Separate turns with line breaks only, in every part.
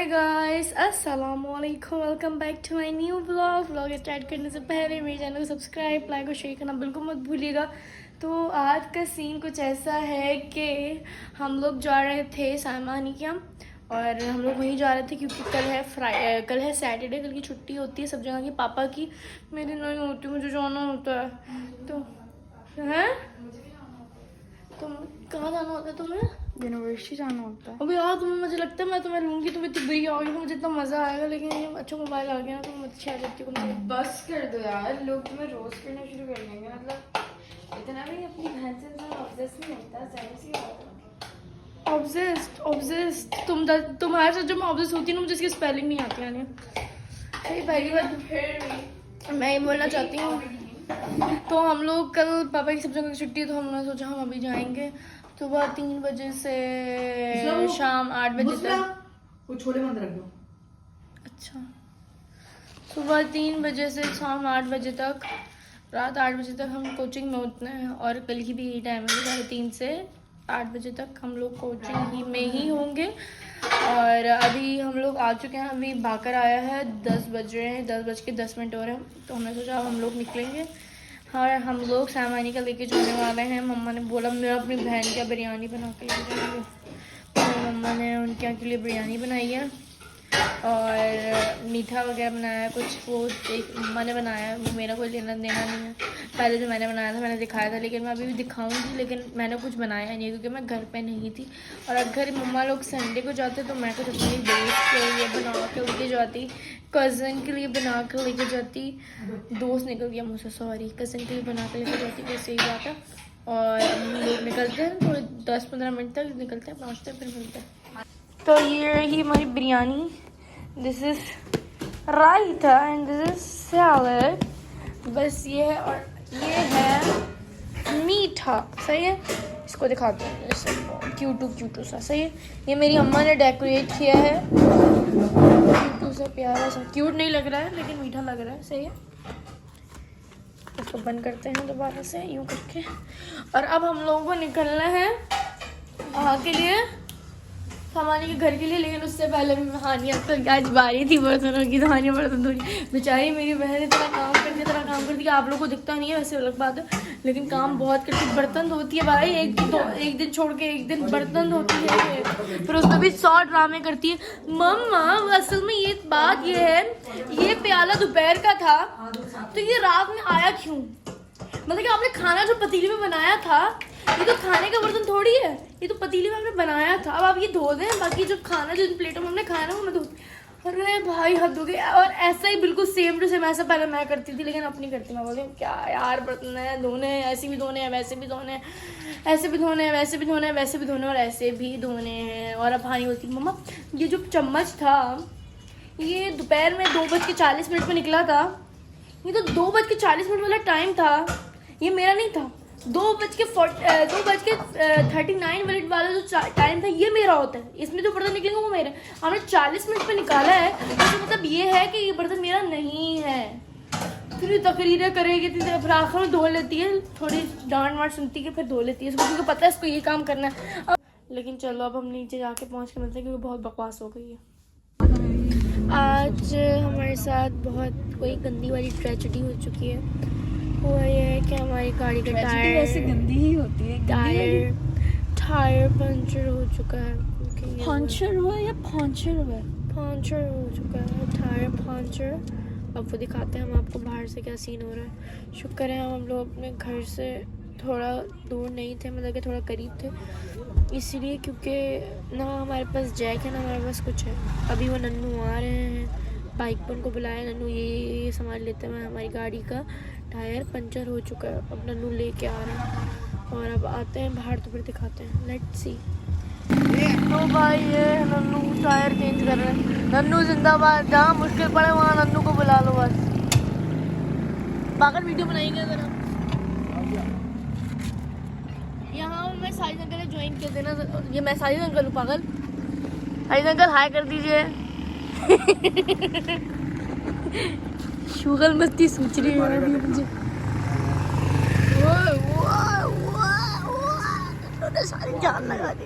Guys अस्सलाम वालेकुम, welcome back to my new vlog. Start करने से पहले मेरे चैनल को सब्सक्राइब, लाइक और शेयर करना बिल्कुल मत भूलिएगा। तो आज का सीन कुछ ऐसा है कि हम लोग जा रहे थे सामानी के यहाँ, और हम लोग वहीं जा रहे थे क्योंकि कल है सैटरडे, कल की छुट्टी होती है सब जगह की। पापा की मेरी नहीं होती, मुझे जाना होता है। तो हैं तुम कहाँ जाना होता है तुम्हें?
यूनिवर्सिटी जाना होता है।
अभी यार तुम्हें, मुझे लगता है मैं तुम्हें लूंगी, तुम इतनी बुरी आओगी तो मुझे इतना मजा आएगा। लेकिन ये अच्छा मोबाइल आ गया ना, तुम अच्छी आ जाती हो।
बस कर दो यार, लोग तुम्हें रोस्ट करना शुरू कर देंगे। मतलब इतना भी अपनी बहन से इंसान ऑब्सेस नहीं होता, जाहिर सी बात है।
ऑब्सेस्ड तुम्हारे साथ जब मैं ऑब्सेस होती है ना, मुझे इसकी स्पेलिंग नहीं आती यानी। सही पहली बार फिर मैं ये बोलना चाहती हूँ। तो हम लोग कल पापा की सब जगह की छुट्टी है, तो हमने सोचा हम अभी जाएंगे सुबह 3 बजे से शाम 8 बजे तक।
वो छोले बंद रख दो।
अच्छा, सुबह 3 बजे से शाम 8 बजे तक, रात 8 बजे तक हम कोचिंग में उतने हैं। और कल की भी यही टाइम है, 3 से 8 बजे तक हम लोग कोचिंग ही में ही होंगे। और अभी हम लोग आ चुके हैं, अभी भाकर आया है, 10 बज रहे हैं, 10:10 हो रहे हैं। तो हमने सोचा अब हम लोग निकलेंगे। और हम लोग सामानी का लेके जाने वाले हैं। मम्मा ने बोला मेरा अपनी बहन क्या बिरयानी बना के ले जाएंगे, तो मम्मा ने उनके यहाँ के लिए बिरयानी बनाई है और मीठा वगैरह बनाया है कुछ। वो मम्मा ने बनाया है, वो मेरा कोई लेना देना नहीं है। पहले जो मैंने बनाया था मैंने दिखाया था, लेकिन मैं अभी भी दिखाऊंगी। लेकिन मैंने कुछ बनाया नहीं क्योंकि मैं घर पे नहीं थी। और अगर मम्मा लोग संडे को जाते तो मैं कुछ अपनी दोस्त के लिए बना के लेके जाती, कज़न के लिए बना के लेके जाती। दोस्त निकल गया मुझसे, सॉरी, कज़न के लिए बना के लेके जाती, बस यही बात है। और हम लोग निकलते हैं, थोड़े 10-15 मिनट तक निकलते हैं, पहुँचते हैं, फिर मिलते हैं। तो ये रही हमारी biryani. This is raita and this is salad. बस ये है, और ये है मीठा। सही है, इसको दिखाते हैं जैसे क्यूटू सा। सही है, ये मेरी अम्मा ने डेकोरेट किया है, क्यूटू सा प्यारा सा। क्यूट नहीं लग रहा है लेकिन मीठा लग रहा है। सही है, इसको बंद करते हैं दोबारा से यूँ करके। और अब हम लोगों को निकलना है वहाँ के लिए, हमारे के घर के लिए। लेकिन उससे पहले भी हानिया तक आज बारी थी बर्तनों की, तो हानिया बर्तन धोनी। बेचारी मेरी बहन इतना काम करती कि आप लोग को दिखता नहीं है, वैसे अलग बात है, लेकिन काम बहुत करती। बर्तन धोती है भाई, एक दिन छोड़ के एक दिन बर्तन धोती है, फिर उसमें भी 100 ड्रामे करती है। मम्मा असल में ये बात ये है, ये प्याला दोपहर का था तो ये रात में आया क्यों? मतलब कि आपने खाना जो पतीले में बनाया था, ये तो खाने का बर्तन थोड़ी है, ये तो पतीले में आपने बनाया था। अब आप ये धो दें, बाकी जो खाना जो प्लेटों में हमने खाया ना वो मैं धो। अरे भाई हद हो गई। और ऐसा ही बिल्कुल सेम टू सेम ऐसा पहले मैं करती थी, लेकिन अब नहीं करती। मैं बोलती हूँ क्या यार, बर्तन है धोने, ऐसे भी धोने हैं, वैसे भी धोने हैं, ऐसे भी धोने हैं, वैसे भी धोने हैं, वैसे भी धोने और ऐसे भी धोने हैं। और अब हानि बोलती मम्मा ये जो चम्मच था ये दोपहर में 2:40 में निकला था, ये तो 2:40 वाला टाइम था, ये मेरा नहीं था। 2:39 वाला जो टाइम था ये मेरा होता है, इसमें जो बर्तन निकलेंगे वो मेरे। हमने 40 मिनट पे निकाला है, तो मतलब ये है कि ये बर्तन मेरा नहीं है। फिर ये तकरीरें करेगी, फिर आखिर में धो लेती है, थोड़ी डांट वाट सुनती है, फिर धो लेती है, क्योंकि पता है इसको ये काम करना है। लेकिन चलो अब हम नीचे जाके पहुँच के मिलते हैं, क्योंकि बहुत बकवास हो गई है। आज हमारे साथ बहुत कोई गंदी वाली ट्रेजेडी हो चुकी है। वो ये है कि हमारी गाड़ी का टायर
वैसे गंदी ही होती है।
टायर पंचर हो चुका है।
पंचर हुआ या पंचर हुआ?
पंचर हो चुका है, टायर पंचर। अब वो दिखाते हैं हम आपको बाहर से क्या सीन हो रहा है। शुक्र है हम लोग अपने घर से थोड़ा दूर नहीं थे, मतलब कि थोड़ा करीब थे, इसीलिए क्योंकि ना हमारे पास जैक है ना हमारे पास कुछ है। अभी वो नन्नू आ रहे हैं, बाइक पर उनको बुलाया, नन्नू ये सामान लेते हैं। हमारी गाड़ी का टायर पंचर हो चुका है, अब नन्नू लेके आ रहे हैं और अब आते हैं बाहर तो फिर दिखाते हैं। Let's see. तो भाई ये नन्नू टायर चेंज कर रहे हैं। नन्नू जिंदाबाद, जहाँ मुश्किल पड़े वहाँ नन्नू को बुला लो बस। पागल वीडियो बनाएंगे अगर हम। यहाँ मैं साजिद अंकल ने ज्वाइन किया देना, ये मैं साजिद अंकल हूँ पागल। साजिद अंकल हाय कर दीजिए। शुगल मस्ती सोच रही है अभी मुझे। सारी जान लगा दी।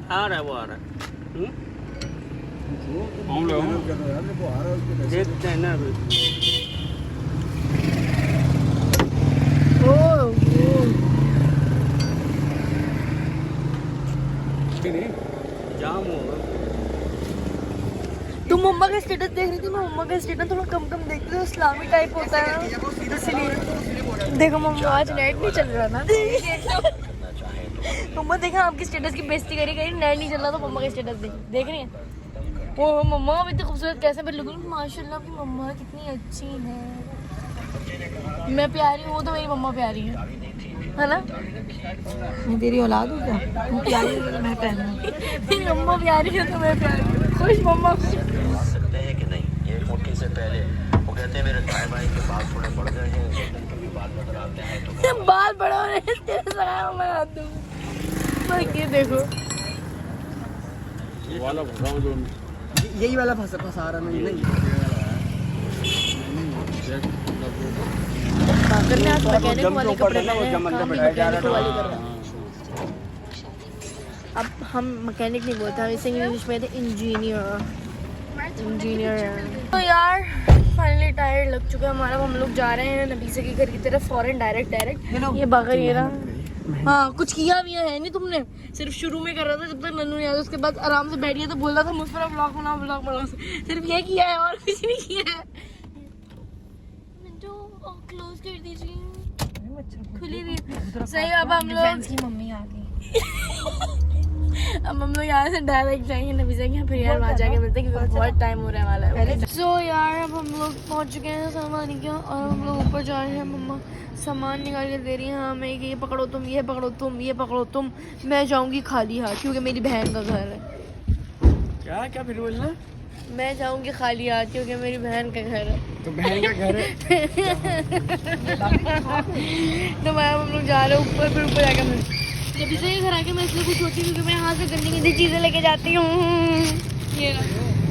आ रहा है वो आ रहा है। हम लोग देखते हैं ना। जाम होगा।
तुम मम्मा का स्टेटस देख रही थी, मैं मम्मा का स्टेटस थोड़ा कम कम देखती हूँ, इस्लामी टाइप होता है इसलिए। देखो मम्मा आज नेट नहीं चल रहा ना। मम्मा देखा आपकी स्टेटस की बेइज्जती करी, कहीं नेट नहीं चल रहा तो मम्मा का स्टेटस देख रही है। वो मम्मा इतनी खूबसूरत कैसे पर लुक, माशाल्लाह की मम्मा कितनी अच्छी है। मैं प्यारी हूँ तो मेरी मम्मा प्यारी है ना।
मैं तेरी औलाद हूँ क्या? तू प्यारी है तो मैं प्यारी हूँ।
मेरी मम्मा प्यारी है तो मैं प्यारी हूँ। खुश मम्मा खुश।
सकते हैं कि नहीं, ये मुट्ठी से पहले वो कहते हैं मेरे दाएं बाएं के बाल थोड़े बढ़ गए हैं, भी बाल नजर आते हैं तो
बाल बड़ा हो रहे हैं, तेरे लगाया मैं हाथ दूँ। ये देखो
वाला भगाओ जो
यही वाला फंसा रहा नहीं नहीं।
करने आज मैकेनिक वाले कपड़े पहने हैं, काम भी मैकेनिक वाले कर रहे हैं। अब हम मैकेनिक नहीं बोलते, हम इसे इंग्लिश में इंजीनियर। तो यार फाइनली टायर लग चुका है हमारा। हम लोग जा रहे हैं नबीसा के घर की तरफ फौरन डायरेक्ट। ये बगर ये रहा। हाँ कुछ किया भी है नहीं तुमने, सिर्फ शुरू में कर रहा था जब तक नन्नू नहीं आया, उसके बाद आराम से बैठ गया तो बोल रहा था मुझ पर ब्लॉग बनाओ। सिर्फ ये किया है और कुछ नहीं किया है। क्लोज कर दीजिए, खुली भी सही। अब हम लोग
की मम्मी आ गई।
अब हम लोग यहाँ से डायरेक्ट जाएंगे नबीसा के यहाँ, फिर यार वहाँ जाके मिलते हैं क्योंकि बहुत टाइम हो रहा है वाला है। सो यार अब हम लोग पहुँच चुके हैं सामान के, और हम लोग ऊपर जा रहे हैं। मम्मा सामान निकाल के दे रही है हमें कि ये पकड़ो तुम, ये पकड़ो तुम, ये पकड़ो तुम। मैं जाऊँगी खाली हाथ क्योंकि मेरी बहन का घर है।
क्या फिर बोलना?
मैं जाऊँगी खाली हाथ क्योंकि मेरी बहन का घर है।
तो बहन का घर है।
तो मैं हम लोग जा रहे हैं ऊपर, फिर ऊपर जाकर जब से घर आके मैं इसलिए कुछ होती हूँ क्योंकि मैं यहाँ से गंदी गंदी चीज़ें लेके जाती हूँ। ये ना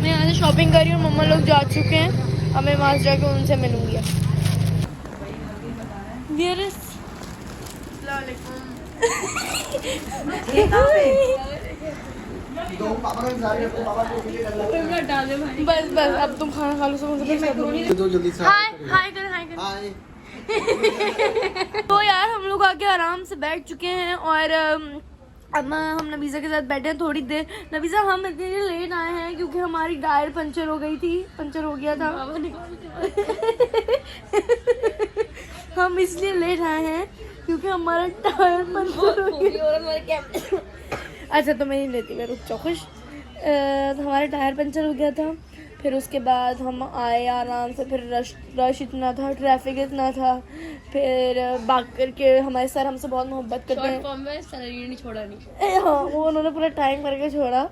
मैं यहाँ से शॉपिंग कर रही हूँ, मम्मा लोग जा चुके हैं, अब मैं वहाँ से जाके उनसे मिलूँगी। बस बस अब तुम खाना खा लो सब।
जल्दी से
हाय कर। तो यार हम लोग आके आराम से बैठ चुके हैं, और अब हम नबीसा के साथ बैठे हैं थोड़ी देर। नबीसा हम इतने लेट आए हैं क्योंकि हमारी टायर पंचर हो गया था। हम इसलिए लेट आए हैं क्योंकि हमारा टायर पंचर हो गया। अच्छा तो मैं नहीं लेती, मैं रुक जाओ खुश। तो हमारा टायर पंचर हो गया था, फिर उसके बाद हम आए आराम से, फिर रश इतना था, ट्रैफिक इतना था, फिर भाग करके हमारे सर हमसे बहुत मोहब्बत करते हैं। छोड़ा नहीं। हाँ वो उन्होंने पूरा टाइम करके छोड़ा।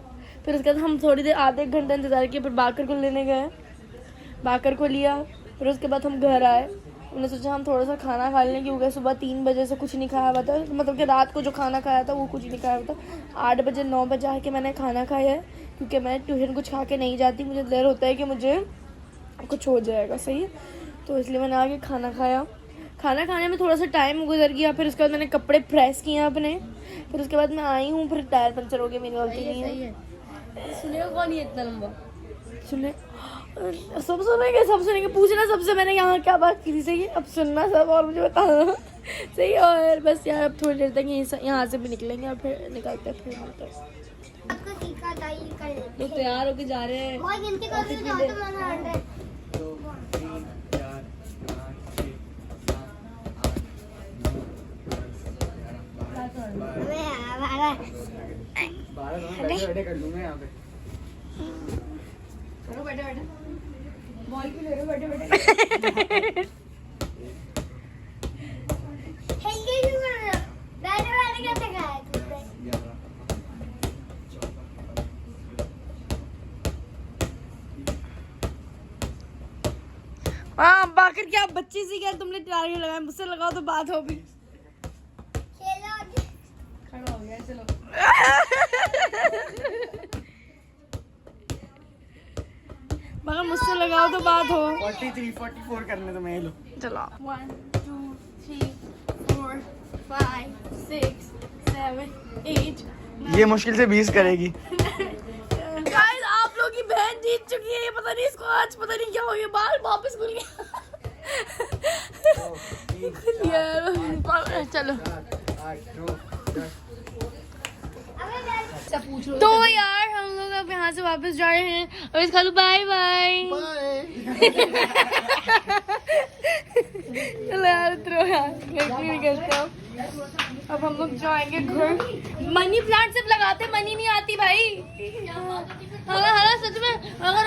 फिर उसके बाद हम थोड़ी देर आधे एक घंटे इंतज़ार किया, फिर बाकर को लेने गए, बाकर को लिया। फिर उसके बाद हम घर आए, उन्होंने सोचा हम थोड़ा सा खाना खा लें क्योंकि सुबह 3 बजे से कुछ नहीं खाया हुआ था, मतलब कि रात को जो खाना खाया था वो कुछ नहीं खाया हुआ था। 8 बजे 9 बजे आके मैंने खाना खाया है क्योंकि मैं ट्यूशन कुछ खा के नहीं जाती, मुझे डर होता है कि मुझे कुछ हो जाएगा, सही है। तो इसलिए मैंने आके खाना खाया। खाना खाने में थोड़ा सा टाइम गुजर गया, फिर उसके बाद मैंने कपड़े प्रेस किए अपने, फिर उसके बाद मैं आई हूँ, फिर टायर पंचर हो गया, मेरी गलती नहीं है। सुनेगा कौन है इतना लंबा? सुने सब सुनेंगे, पूछना सबसे मैंने यहाँ क्या बात की थी, सही है। अब सुनना सब और मुझे बताना, सही है। और बस यार अब थोड़ी देर तक यहाँ से भी निकलेंगे और फिर निकलते हैं, फिर मिलते हैं। तो तैयार होके जा रहे हैं।
कर दूंगा यहाँ पे।
बैठे बॉल भी ले रहे बैठे
हाँ बाकर क्या बच्ची सी क्या तुमने टारगेट लगाया, मुझसे लगाओ तो बात हो भी।
खड़ा हो गया चलो।
मगर मुझसे लगाओ तो बात हो।
43 44 करने तो मैं लो।
चलो 1 2 3 4 5 6 7 8।
ये मुश्किल से 20 करेगी।
गाइस आप लोग की बहन पता नहीं इसको आज पता नहीं क्या हो गया, बाल वापस खुल गया। यार चलो तो यार हम लोग अब यहाँ से वापस जा रहे हैं और इस खालू बाय बाय। चलो यार उतरो यार, नहीं करते अब हम लोग जाएंगे घर। मनी प्लांट सिर्फ लगाते, मनी नहीं आती भाई। हाँ सच में, अगर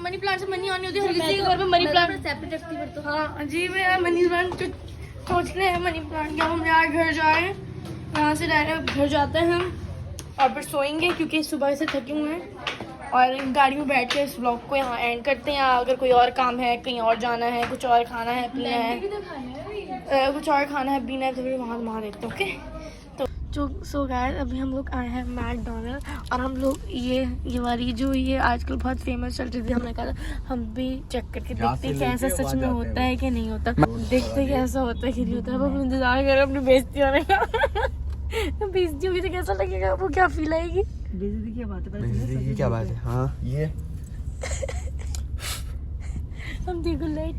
मनी प्लांट से मनी आनी होती है, हर किसी के घर में मनी प्लांट सेपरेट रखती है। तो हाँ अजीब है यार, मनी प्लांट सोच रहे हैं मनी प्लांट क्या। हम यार घर जाए, यहाँ से डायरेक्ट घर जाते हैं हम और फिर सोएंगे क्योंकि सुबह से थके हुए हैं। और गाड़ी में बैठ के इस ब्लॉग को यहाँ एंड करते हैं। अगर कोई और काम है, कहीं और जाना है, कुछ और खाना है पीना है, कुछ और खाना है पीना है तो फिर वहाँ देखते हैं। ओके तो जो सो गाइस अभी हम लोग आए हैं मैकडॉनल्ड और हम लोग ये वाली जो ये आजकल बहुत फेमस चल रही थी, हमने कहा हम भी चेक करके देखते हैं कैसा सच में होता है कि नहीं होता, देखते हैं कैसा होता है कि नहीं होता है। अब हम इंतजार कर रहे हैं अपनी बेइज्जती होने का। बेइज्जती होगी तो कैसा लगेगा, वो क्या फील आएगी?
बेइज्जती की क्या बात है? हाँ ये
हम देखो लाइट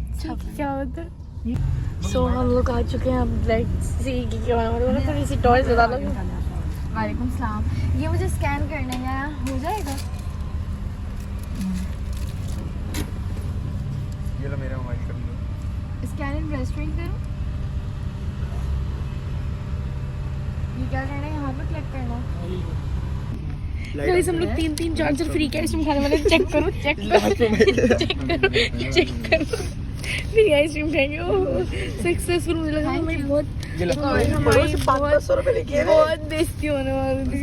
क्या होता है। सो हम लोग आ चुके हैं, अब लाइट सी थोड़ी सी टॉर्च जला लो।
वालेकुम सलाम। ये मुझे स्कैन करना है, हो जाएगा?
ये लो मेरा मोबाइल कर लो।
स्कैन इन रेस्टोरेंट करूँ? ये क्या करना है, यहाँ पे क्लिक करना है?
गाइस हम लोग 3 चार्जर फ्री के आइसक्रीम खाने वाले। चेक करो चेक करो चेक करो फ्री आइसक्रीम खाएंगे। सक्सेसफुल मुझे लगा हमारी बहुत बेइज्जती होने वाली थी।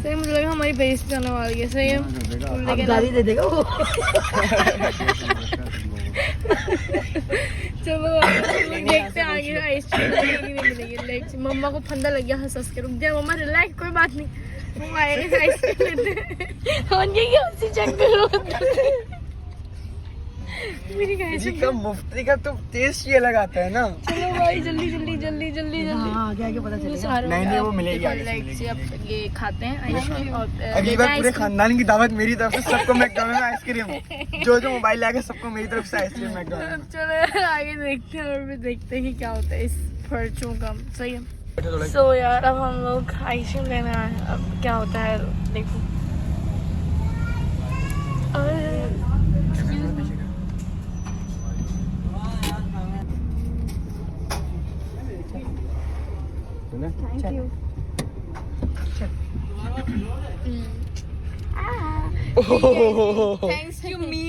सही मुझे लगा हमारी बेइज्जती होने वाली है। सही है, गाली दे देगा वो। चलो देखते हैं आगे आइसक्रीम मिलेगी नहीं मिलेगी। लाइक मम्मा को फंदा लग गया, हंस के रुक जा मम्मा, रिलैक्स कोई बात नहीं, वो आएंगे आइसक्रीम लेते हैं। चेक करो मेरी
जी का मुफ्ती का तो टेस्ट ये लगाता है ना।
चलो भाई जल्दी
हाँ आगे आगे पता चलेगा। नहीं वो मिलेगी आगे से मिलेगी।
अब ये खाते हैं आइसक्रीम और
अगली बार पूरे खानदान की दावत मेरी तरफ से, सबको मैकडॉनल्ड में आइसक्रीम। जो मोबाइल लाके सबको मेरी तरफ से आइसक्रीम मैकडॉनल्ड में।
चलो आगे देखते हैं और फिर देखते हैं कि क्या होता है इस खर्चों का। सही है। सो यार अब हम लोग आइसक्रीम लेने आए हैं, अब क्या होता है देखो।
Thank you.
Thanks to me.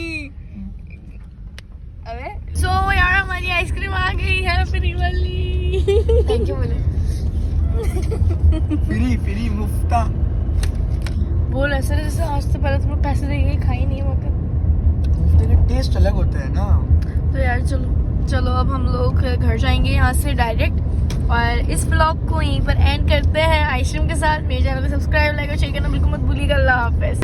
अबे सो यार हमारी आइसक्रीम आ गई है फ्री वाली।
थैंक यू बोले।
फ्री मुफ्ता
बोल ऐसा जैसे आज से पहले तुम लोग पैसे देके खाई नहीं मगर।
मुफ्ते का टेस्ट अलग होता है ना।
तो यार चलो अब हम लोग घर जाएंगे यहाँ से डायरेक्ट और इस व्लॉग को यहीं पर एंड करते हैं आइसक्रीम के साथ। मेरे चैनल को सब्सक्राइब लाइक और शेयर करना बिल्कुल मत भूलिएगा। अल्लाह हाफिज़।